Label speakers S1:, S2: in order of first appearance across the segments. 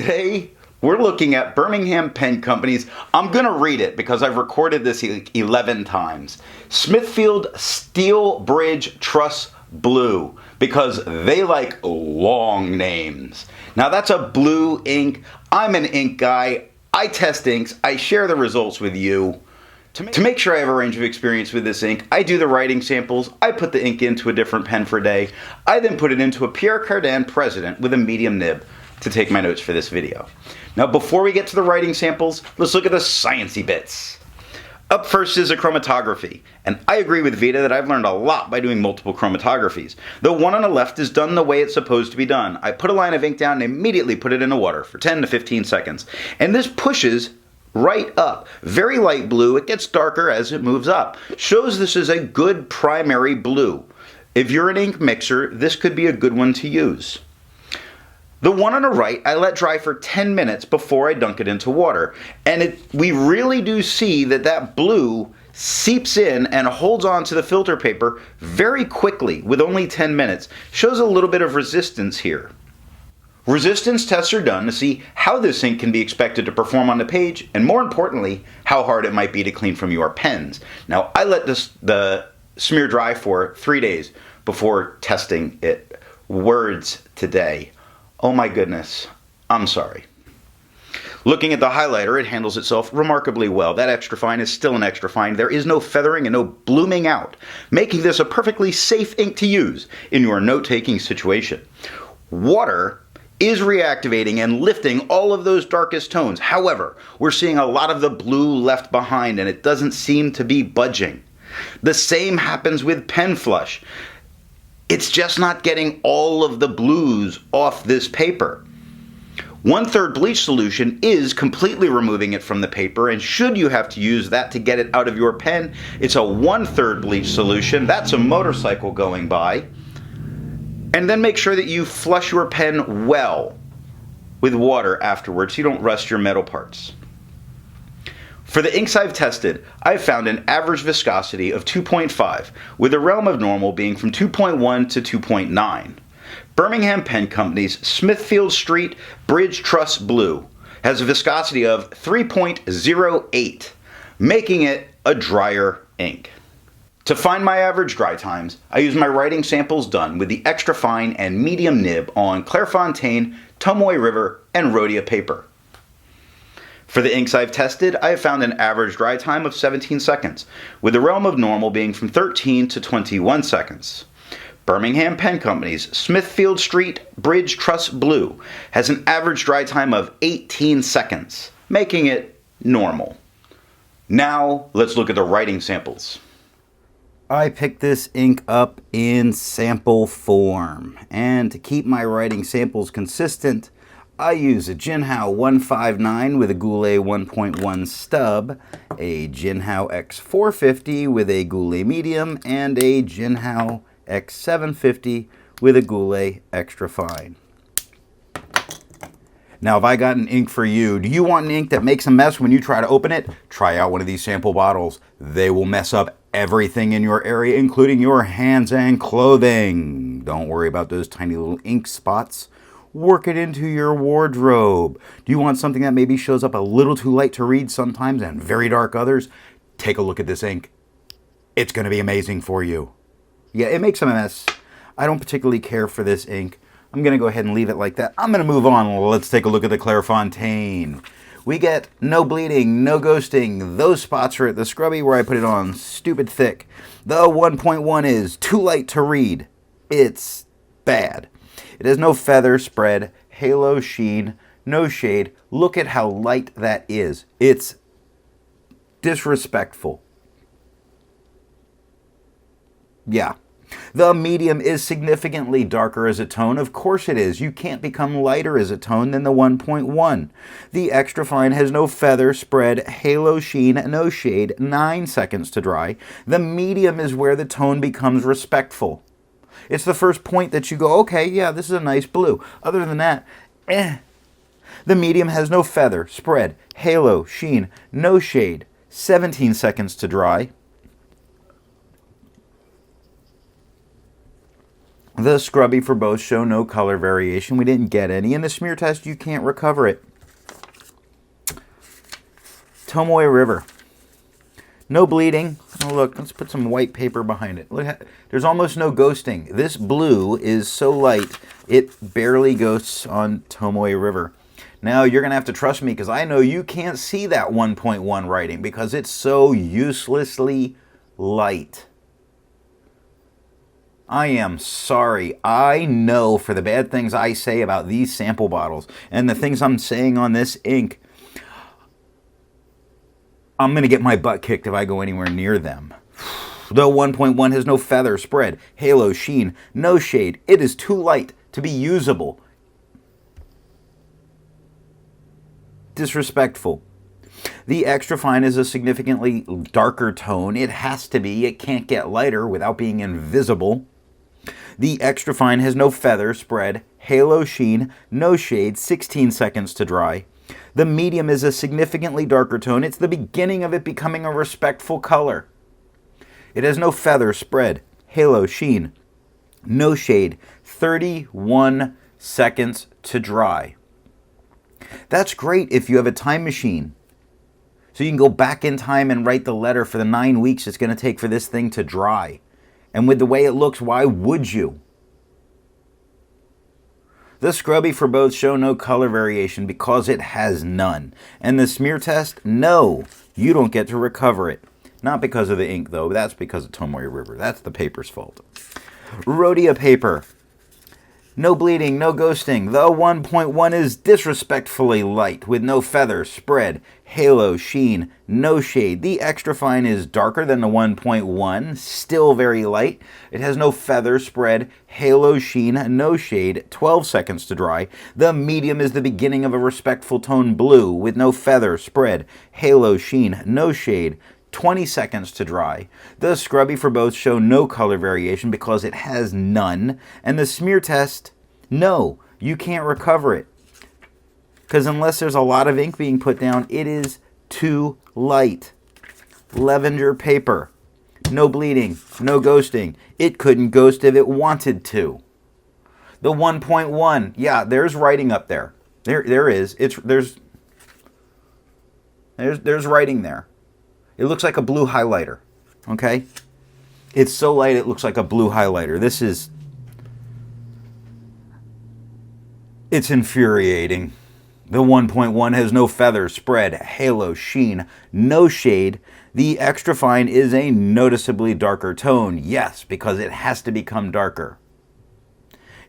S1: Today, we're looking at Birmingham Pen Company's, I'm going to read it because I've recorded this 11 times, Smithfield Steel Bridge Truss Blue, because they like long names. Now that's a blue ink. I'm an ink guy. I test inks. I share the results with you. To make sure I have a range of experience with this ink, I do the writing samples. I put the ink into a different pen per day. I then put it into a Pierre Cardin President with a medium nib to take my notes for this video. Now before we get to the writing samples, let's look at the sciencey bits. Up first is a chromatography, and I agree with Vita that I've learned a lot by doing multiple chromatographies. The one on the left is done the way it's supposed to be done. I put a line of ink down and immediately put it in the water for 10 to 15 seconds. And this pushes right up. Very light blue, it gets darker as it moves up. Shows this is a good primary blue. If you're an ink mixer, this could be a good one to use. The one on the right, I let dry for 10 minutes before I dunk it into water. And we really do see that blue seeps in and holds on to the filter paper very quickly with only 10 minutes. Shows a little bit of resistance here. Resistance tests are done to see how this ink can be expected to perform on the page, and more importantly, how hard it might be to clean from your pens. Now, I let the smear dry for 3 days before testing it. Words today. Oh my goodness, I'm sorry. Looking at the highlighter, it handles itself remarkably well. That extra fine is still an extra fine. There is no feathering and no blooming out, making this a perfectly safe ink to use in your note-taking situation. Water is reactivating and lifting all of those darkest tones. However, we're seeing a lot of the blue left behind and it doesn't seem to be budging. The same happens with pen flush. It's just not getting all of the blues off this paper. 1/3 bleach solution is completely removing it from the paper, and should you have to use that to get it out of your pen, it's a 1/3 bleach solution. That's a motorcycle going by. And then make sure that you flush your pen well with water afterwards so you don't rust your metal parts. For the inks I've tested, I've found an average viscosity of 2.5, with the realm of normal being from 2.1 to 2.9. Birmingham Pen Company's Smithfield Street Bridge Truss Blue has a viscosity of 3.08, making it a drier ink. To find my average dry times, I use my writing samples done with the extra fine and medium nib on Clairefontaine, Tomoe River, and Rhodia paper. For the inks I've tested, I have found an average dry time of 17 seconds, with the realm of normal being from 13 to 21 seconds. Birmingham Pen Company's Smithfield Street Bridge Truss Blue has an average dry time of 18 seconds, making it normal. Now, let's look at the writing samples. I picked this ink up in sample form, and to keep my writing samples consistent, I use a Jinhao 159 with a Goulet 1.1 stub, a Jinhao X450 with a Goulet medium, and a Jinhao X750 with a Goulet extra fine. Now, if I got an ink for you, do you want an ink that makes a mess when you try to open it? Try out one of these sample bottles. They will mess up everything in your area, including your hands and clothing. Don't worry about those tiny little ink spots. Work it into your wardrobe. Do you want something that maybe shows up a little too light to read sometimes and very dark others? Take a look at this ink. It's going to be amazing for you. Yeah, it makes a mess. I don't particularly care for this ink. I'm going to go ahead and leave it like that. I'm going to move on. Let's take a look at the Clairefontaine. We get no bleeding, no ghosting. Those spots are at the scrubby where I put it on stupid thick. The 1.1 is too light to read. It's bad. It has no feather spread, halo sheen, no shade. Look at how light that is. It's disrespectful. Yeah. The medium is significantly darker as a tone. Of course it is. You can't become lighter as a tone than the 1.1. The extra fine has no feather spread, halo sheen, no shade, 9 seconds to dry. The medium is where the tone becomes respectful. It's the first point that you go, okay, yeah, this is a nice blue. Other than that, The medium has no feather, spread, halo, sheen, no shade, 17 seconds to dry. The scrubby for both show no color variation. We didn't get any. In the smear test, you can't recover it. Tomoe River. No bleeding. Oh, look, let's put some white paper behind it. Look, there's almost no ghosting. This blue is so light, it barely ghosts on Tomoe River. Now, you're going to have to trust me because I know you can't see that 1.1 writing because it's so uselessly light. I am sorry. I know for the bad things I say about these sample bottles and the things I'm saying on this ink, I'm going to get my butt kicked if I go anywhere near them. The 1.1 has no feather, spread, halo, sheen, no shade. It is too light to be usable. Disrespectful. The extra fine is a significantly darker tone. It has to be. It can't get lighter without being invisible. The extra fine has no feather, spread, halo, sheen, no shade, 16 seconds to dry. The medium is a significantly darker tone. It's the beginning of it becoming a respectful color. It has no feather, spread, halo, sheen, no shade, 31 seconds to dry. That's great if you have a time machine. So you can go back in time and write the letter for the 9 weeks it's going to take for this thing to dry. And with the way it looks, why would you? The scrubby for both show no color variation because it has none. And the smear test, no, you don't get to recover it. Not because of the ink, though. That's because of Tomoe River. That's the paper's fault. Rhodia paper. No bleeding, no ghosting. The 1.1 is disrespectfully light with no feather, spread, halo, sheen, no shade. The extra fine is darker than the 1.1, still very light. It has no feather, spread, halo, sheen, no shade, 12 seconds to dry. The medium is the beginning of a respectful tone blue with no feather, spread, halo, sheen, no shade, 20 seconds to dry. The scrubby for both show no color variation because it has none. And the smear test, no, you can't recover it. Because unless there's a lot of ink being put down, it is too light. Lavender paper. No bleeding, no ghosting. It couldn't ghost if it wanted to. The 1.1, yeah, there's writing up there. There is. There's writing there. It looks like a blue highlighter, okay? It's so light it looks like a blue highlighter. It's infuriating. The 1.1 has no feather, spread, halo, sheen, no shade. The extra fine is a noticeably darker tone, yes, because it has to become darker.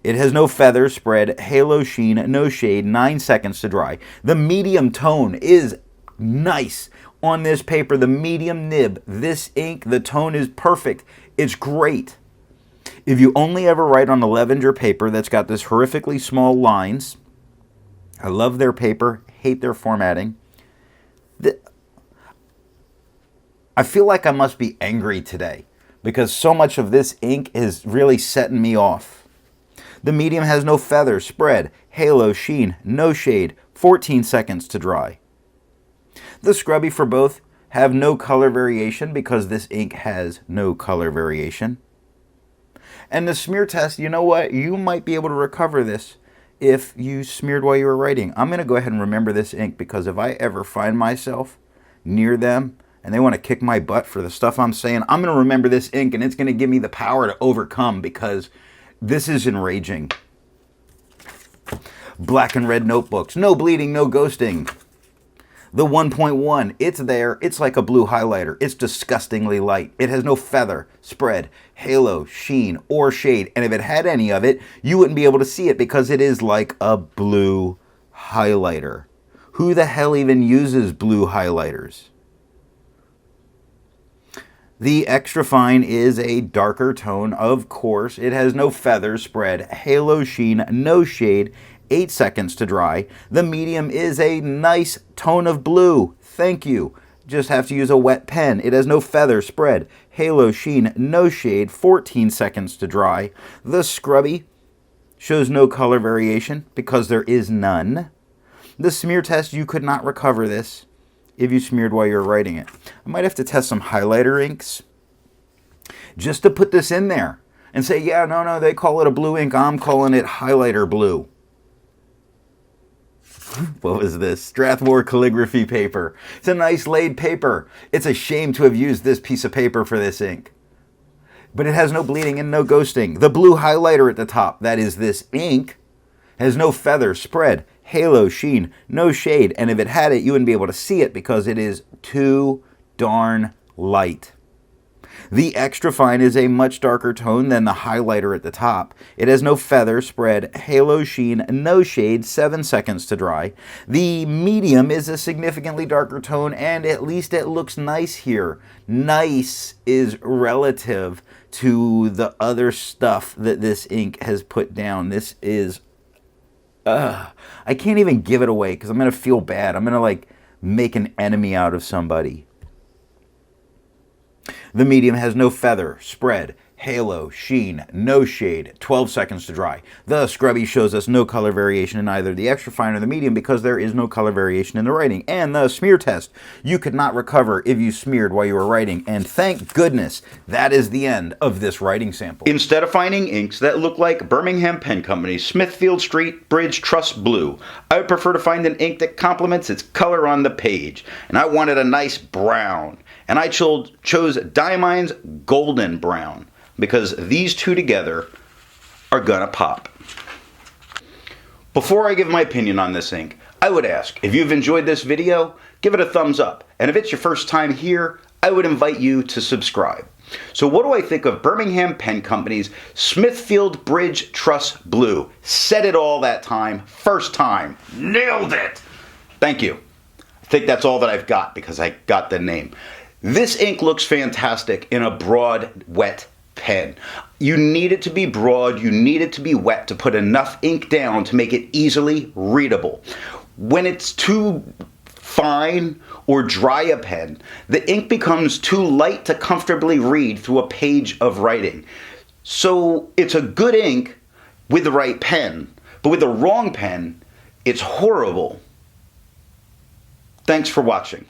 S1: It has no feather, spread, halo, sheen, no shade, 9 seconds to dry. The medium tone is nice. On this paper, the medium nib, this ink, the tone is perfect. It's great. If you only ever write on a lavender paper that's got this horrifically small lines, I love their paper, hate their formatting. I feel like I must be angry today because so much of this ink is really setting me off. The medium has no feather, spread, halo, sheen, no shade, 14 seconds to dry. The scrubby for both have no color variation because this ink has no color variation. And the smear test, you know what? You might be able to recover this if you smeared while you were writing. I'm going to go ahead and remember this ink because if I ever find myself near them and they want to kick my butt for the stuff I'm saying, I'm going to remember this ink and it's going to give me the power to overcome because this is enraging. Black and red notebooks. No bleeding, no ghosting. The 1.1, it's there. It's like a blue highlighter. It's disgustingly light. It has no feather, spread, halo, sheen, or shade. And if it had any of it, you wouldn't be able to see it because it is like a blue highlighter. Who the hell even uses blue highlighters? The extra fine is a darker tone, of course. It has no feather, spread, halo, sheen, no shade, 8 seconds to dry. The medium is a nice tone of blue. Thank you. Just have to use a wet pen. It has no feather, spread, halo, sheen, no shade, 14 seconds to dry. The scrubby shows no color variation because there is none. The smear test, you could not recover this if you smeared while you're writing it. I might have to test some highlighter inks just to put this in there. and say, yeah, no, they call it a blue ink, I'm calling it highlighter blue. What was this? Strathmore calligraphy paper. It's a nice laid paper. It's a shame to have used this piece of paper for this ink. But it has no bleeding and no ghosting. The blue highlighter at the top, that is this ink, has no feather, spread, halo, sheen, no shade. And if it had it, you wouldn't be able to see it because it is too darn light. The extra fine is a much darker tone than the highlighter at the top. It has no feather, spread, halo, sheen, no shade, 7 seconds to dry. The medium is a significantly darker tone, and at least it looks nice here. Nice is relative to the other stuff that this ink has put down. This is, I can't even give it away because I'm going to feel bad. I'm going to make an enemy out of somebody. The medium has no feather, spread, halo, sheen, no shade, 12 seconds to dry. The scrubby shows us no color variation in either the extra fine or the medium because there is no color variation in the writing. And the smear test, you could not recover if you smeared while you were writing. And thank goodness that is the end of this writing sample. Instead of finding inks that look like Birmingham Pen Company's Smithfield Street Bridge Truss Blue, I would prefer to find an ink that complements its color on the page. And I wanted a nice brown. And I chose Diamine's Golden Brown because these two together are gonna pop. Before I give my opinion on this ink, I would ask, if you've enjoyed this video, give it a thumbs up. And if it's your first time here, I would invite you to subscribe. So what do I think of Birmingham Pen Company's Smithfield Bridge Truss Blue? Said it all that time, first time, nailed it. Thank you. I think that's all that I've got because I got the name. This ink looks fantastic in a broad, wet pen. You need it to be broad, you need it to be wet to put enough ink down to make it easily readable. When it's too fine or dry a pen, the ink becomes too light to comfortably read through a page of writing. So it's a good ink with the right pen, but with the wrong pen, it's horrible. Thanks for watching.